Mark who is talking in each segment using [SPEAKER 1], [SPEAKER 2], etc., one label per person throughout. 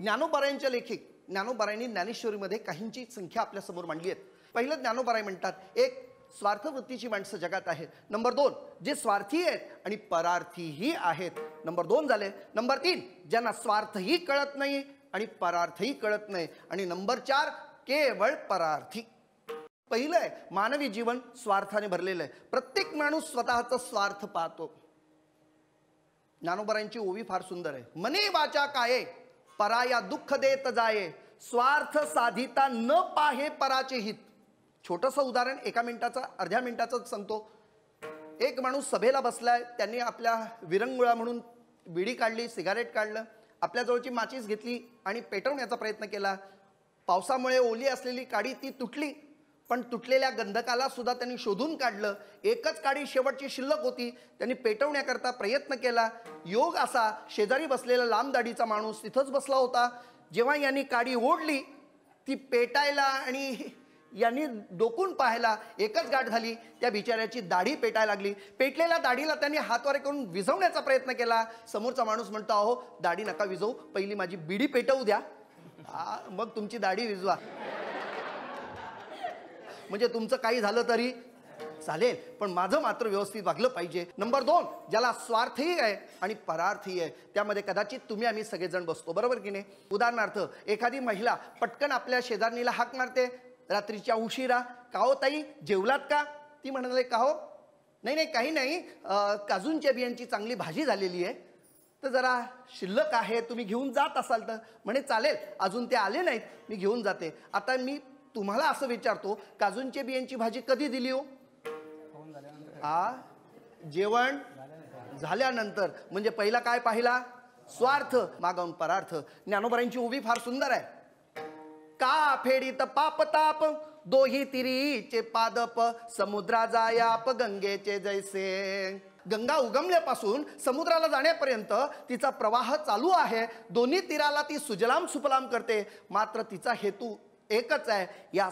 [SPEAKER 1] ज्ञानोबारायांच्या लेखी ज्ञानोबारायांनी ज्ञानेश्वरीमध्ये काहींची संख्या आपल्या समोर मांडली आहे. पहिलं ज्ञानोबाराय म्हणतात, एक स्वार्थवृत्तीची माणसं जगात आहेत. नंबर 2 जे स्वार्थी आहेत आणि परार्थीही आहेत. नंबर 2 झाले. नंबर 3 ज्यांना स्वार्थही कळत नाही आणि परार्थही कळत नाही. आणि नंबर 4 केवळ परार्थी. पहिलं आहे मानवी जीवन स्वार्थाने भरलेलं आहे. प्रत्येक माणूस स्वतःचा स्वार्थ पाहतो. ज्ञानोबारायांची ओवी फार सुंदर आहे. मने वाचा काये पराया दुःख देत जाये, स्वार्थ साधिता न पाहे पराचे हित. छोटंसं उदाहरण एका मिनिटाचं अर्ध्या मिनिटाचं सांगतो. एक माणूस सभेला बसलाय, त्यांनी आपल्या विरंगुळा म्हणून बिडी काढली, सिगारेट काढलं, आपल्या जवळची माचीस घेतली आणि पेटवण्याचा प्रयत्न केला. पावसामुळे ओली असलेली काडी ती तुटली, पण तुटलेल्या गंधकाला सुद्धा त्यांनी शोधून काढलं. एकच काडी शेवटची शिल्लक होती, त्यांनी पेटवण्याकरता प्रयत्न केला. योग असा शेजारी बसलेला लांब दाढीचा माणूस तिथंच बसला होता. जेव्हा यांनी काडी ओढली, ती पेटायला आणि यांनी डोकून पाहायला एकच गाठ झाली. त्या बिचाऱ्याची दाढी पेटायला लागली. पेटलेल्या दाढीला त्यांनी हातवारे करून विझवण्याचा प्रयत्न केला. समोरचा माणूस म्हणतो, अहो दाढी नका विझवू, पहिली माझी बिडी पेटवू द्या, मग तुमची दाढी विझवा. म्हणजे तुमचं काही झालं तरी चालेल, पण माझं मात्र व्यवस्थित वागलं पाहिजे. नंबर 2 ज्याला स्वार्थही आहे आणि परार्थी आहे, त्यामध्ये कदाचित तुम्ही आम्ही सगळेजण बसतो, बरोबर की नाही. उदाहरणार्थ एखादी महिला पटकन आपल्या शेजारणीला हाक मारते रात्रीच्या उशिरा, का हो ताई जेवलात का? ती म्हणाले, का हो? नाही नाही काही नाही, काजूंच्या बियांची चांगली भाजी झालेली आहे, तर जरा शिल्लक आहे, तुम्ही घेऊन जात असाल तर. म्हणे चालेल, अजून ते आले नाहीत, मी घेऊन जाते. आता मी तुम्हाला असं विचारतो, काजूंच्या बियांची भाजी कधी दिली हो? जेवण झाल्यानंतर. म्हणजे पहिला काय पाहिला? स्वार्थ, मागाऊन परार्थ. ज्ञानोबारायांची उभी फार सुंदर आहे. का फेडीत पाप ताप दोही तिरीचे पादप, समुद्रा जायाप गंगेचे जैसे. गंगा उगमल्यापासून समुद्राला जाण्यापर्यंत तिचा प्रवाह चालू आहे. दोन्ही तीराला ती सुजलाम सुफलाम करते. मात्र तिचा हेतू एकच आहे, या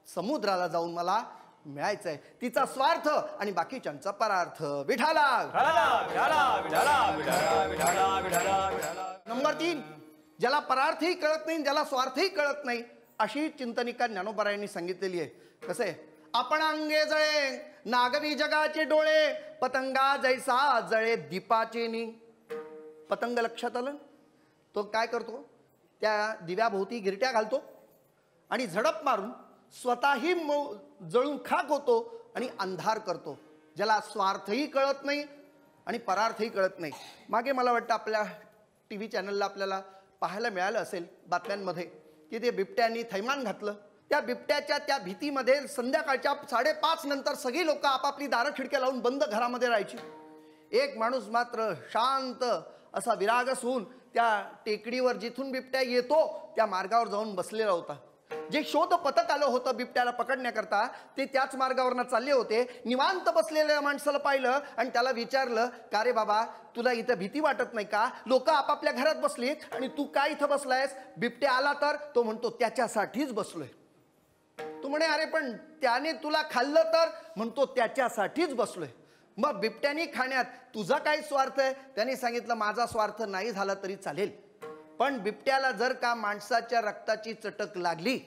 [SPEAKER 1] समुद्राला जाऊन मला मिळायचं आहे. तिचा स्वार्थ आणि बाकीच्यांचा परार्थ. विठाला. नंबर 3 ज्याला परार्थही कळत नाही, ज्याला स्वार्थही कळत नाही, अशी चिंतनिका ज्ञानोबारायांनी सांगितलेली आहे. कसं आहे? आपण अंगे जळे नागवी जगाचे डोळे, पतंगा जैसा जळे दीपाचे नी. पतंग लक्षात आलं? तो काय करतो? त्या दिव्याभोवती गिरट्या घालतो आणि झडप मारून स्वतःही जळून खाक होतो आणि अंधार करतो. ज्याला स्वार्थही कळत नाही आणि परार्थही कळत नाही. मागे मला वाटतं आपल्या TV चॅनलला आपल्याला पाहायला मिळालं असेल बातम्यांमध्ये की ते बिबट्यांनी थैमान घातलं. त्या बिबट्याच्या त्या भीतीमध्ये संध्याकाळच्या 5:30 नंतर सगळी लोक आपापली दारं खिडक्या लावून बंद घरामध्ये राहायची. एक माणूस मात्र शांत असा विरागस होऊन त्या टेकडीवर जिथून बिबट्या येतो त्या मार्गावर जाऊन बसलेला होता. जे शोध पथक आलं होतं बिबट्याला पकडण्याकरता, ते त्याच मार्गावरनं चालले होते. निवांत बसलेल्या माणसाला पाहिलं आणि त्याला विचारलं, का रे बाबा, तुला इथं भीती वाटत नाही का? लोक आपापल्या घरात बसली आणि तू काय इथं बसलायस? बिबट्या आला तर? तो म्हणतो त्याच्यासाठीच बसलोय. तू म्हणे, अरे पण त्याने तुला खाल्लं तर? म्हणतो त्याच्यासाठीच बसलोय. मग बिबट्याने खाण्यात तुझा काय स्वार्थ आहे? त्याने सांगितलं, माझा स्वार्थ नाही झाला तरी चालेल, पण बिबट्याला जर का माणसाच्या रक्ताची चटक लागली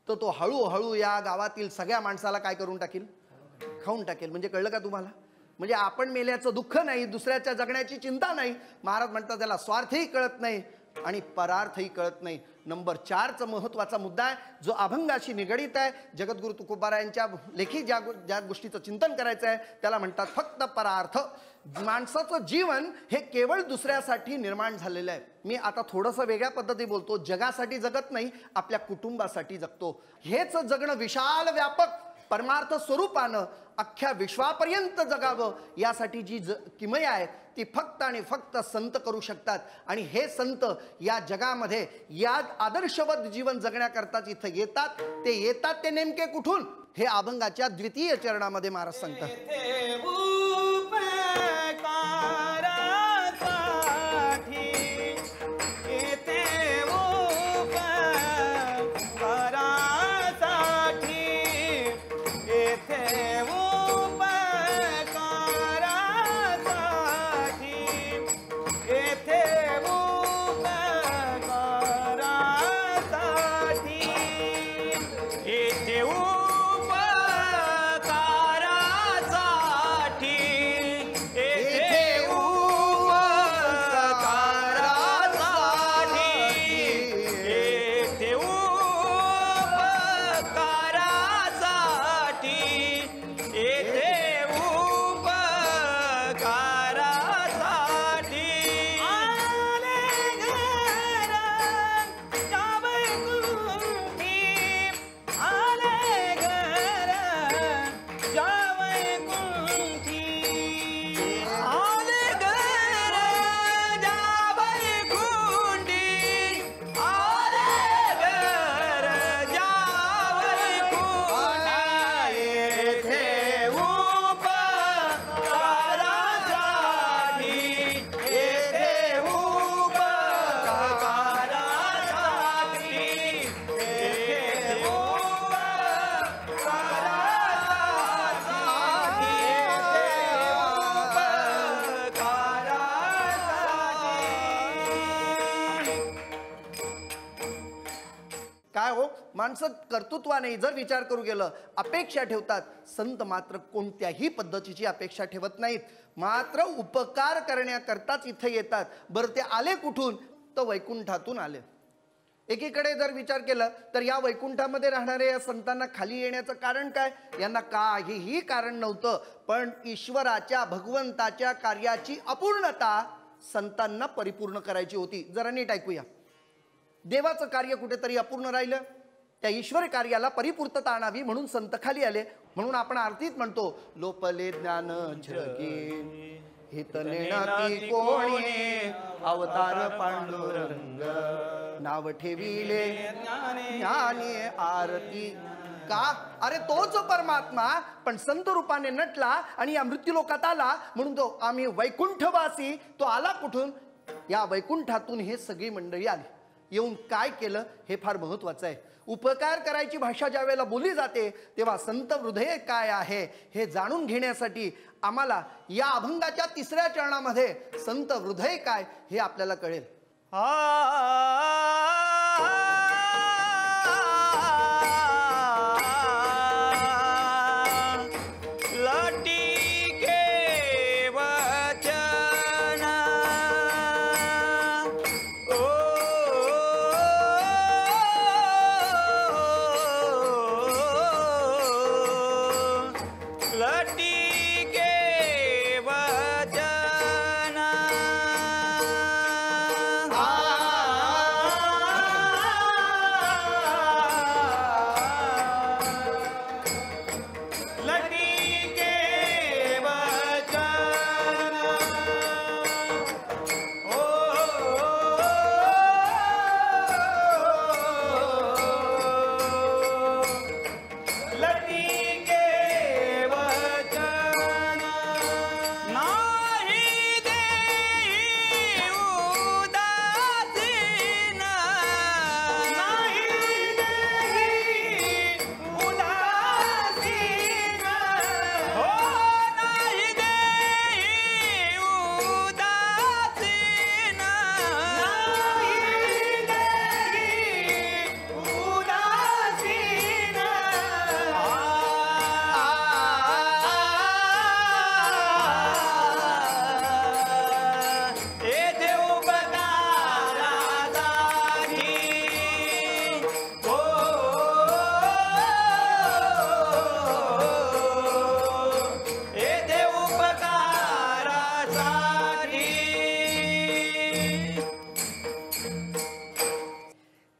[SPEAKER 1] तर तो हळूहळू या गावातील सगळ्या माणसाला काय करून टाकेल? खाऊन टाकेल. म्हणजे कळलं का तुम्हाला? म्हणजे आपण मेल्याचं दुःख नाही, दुसऱ्याच्या जगण्याची चिंता नाही. महाराज म्हणतात त्याला स्वार्थही कळत नाही आणि परार्थही कळत नाही. नंबर 4चा महत्त्वाचा मुद्दा आहे जो अभंगाशी निगडीत आहे. जगद्गुरु तुकोबारायांच्या लेखी ज्या गोष्टीचं चिंतन करायचं आहे त्याला म्हणतात फक्त परार्थ. माणसाचं जीवन हे केवळ दुसऱ्यासाठी निर्माण झालेलं आहे. मी आता थोडंसं वेगळ्या पद्धती बोलतो. जगासाठी जगत नाही, आपल्या कुटुंबासाठी जगतो. हेच जगणं विशाल व्यापक परमार्थ स्वरूपानं अख्ख्या विश्वापर्यंत जगावं यासाठी जी किमया आहे ती फक्त आणि फक्त संत करू शकतात. आणि हे संत या जगामध्ये या आदर्शवत जीवन जगण्याकरताच इथं येतात. ते नेमके कुठून? हे अभंगाच्या 2य चरणामध्ये महाराज सांगतात.
[SPEAKER 2] येथे उपकारासाठी येथे उपकारासाठी येथे उपकारासाठी येथे उपकारासाठी आले घर जावई आले घर जावई कुंठी आले घर जावई कुंडी आले घर जावई कुंडी येथे उपकारासाठी येथे उपकारासाठी येथे
[SPEAKER 1] काय हो, माणसं कर्तृत्वाने जर विचार करू गेलं अपेक्षा ठेवतात. संत मात्र कोणत्याही पद्धतीची अपेक्षा ठेवत नाहीत, मात्र उपकार करण्याकरताच इथे येतात. बरं ते आले कुठून? तर वैकुंठातून आले. एकीकडे जर विचार केलं तर या वैकुंठामध्ये राहणाऱ्या या संतांना खाली येण्याचं कारण काय? यांना काहीही कारण नव्हतं, पण ईश्वराच्या भगवंताच्या कार्याची अपूर्णता संतांना परिपूर्ण करायची होती. जरा नीट ऐकूया. देवाचं कार्य कुठेतरी अपूर्ण राहिलं, त्या ईश्वर कार्याला परिपूर्तता आणावी म्हणून संत खाली आले. म्हणून आपण आरतीत म्हणतो, लोपले ज्ञान छगे हित नेणाती कोणी अवतार पांडुरंग नाव ठेविले ज्ञानी आरती. का? अरे तोच परमात्मा पण संत रूपाने नटला आणि या मृत्यूलोकात आला, म्हणून तो आम्ही वैकुंठवासी. तो आला कुठून? या वैकुंठातून हे सगळी मंडळी आली. येऊन काय केलं हे फार महत्वाचं आहे. उपकार करायची भाषा ज्या वेळेला बोलली जाते तेव्हा संत हृदय काय आहे हे जाणून घेण्यासाठी आम्हाला या अभंगाच्या 3ऱ्या चरणामध्ये संत हृदय काय हे आपल्याला कळेल.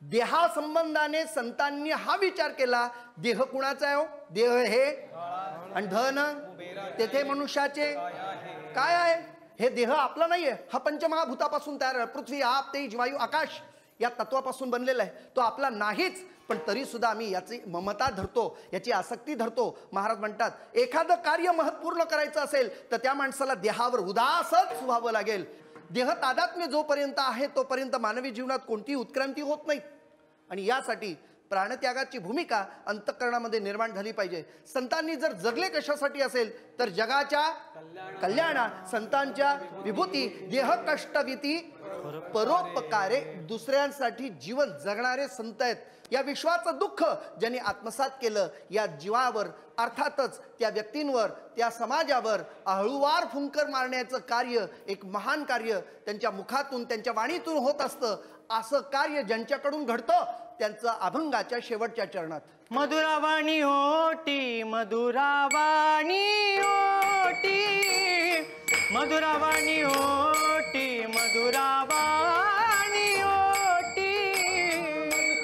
[SPEAKER 1] देहासंबंधाने संतांनी हा विचार केला, देह कुणाचा आहे हो? देह हे आणि धन तेथे मनुष्याचे काय आहे? हे देह आपला नाहीये, हा पंचमहाभूतापासून तयार आहे. पृथ्वी, आप, तेज, वायू, आकाश या तत्वापासून बनलेला आहे. तो आपला नाहीच, पण तरी सुद्धा आम्ही याची ममता धरतो, याची आसक्ती धरतो. महाराज म्हणतात, एखादं कार्य महत्त्वपूर्ण करायचं असेल तर त्या माणसाला देहावर उदासच व्हावं लागेल. देह तादात्म्य जोपर्यंत आहे तोपर्यंत मानवी जीवनात कोणतीही उत्क्रांती होत नाही. आणि यासाठी प्राणत्यागाची भूमिका अंतःकरणामध्ये निर्माण झाली पाहिजे. संतांनी जर जगले कशासाठी असेल तर जगाच्या कल्याणा, संतांच्या विभूती, देह कष्टविती परोपकारे, दुसऱ्यांसाठी जीवन जगणारे संत आहेत. या विश्वाचं दुःख ज्यांनी आत्मसात केलं, या जीवावर अर्थातच त्या व्यक्तींवर, त्या समाजावर अहळूवार फुंकर मारण्याचं कार्य, एक महान कार्य त्यांच्या मुखातून, त्यांच्या वाणीतून होत असतं. असं कार्य ज्यांच्याकडून घडतं त्यांचं अभंगाच्या शेवटच्या चरणात.
[SPEAKER 2] मधुरावाणी ओटी, मधुरावाणी ओटी, मधुरावाणी ओटी, मधुरावाणी ओटी,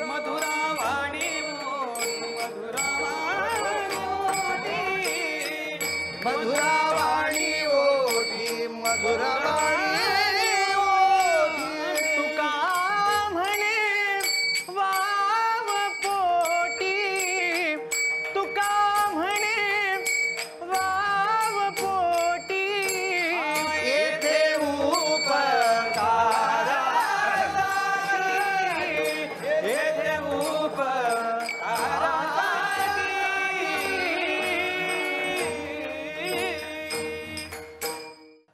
[SPEAKER 2] मधुरावाणी ओटी, मधुरावाणी ओटी,
[SPEAKER 1] मधुरा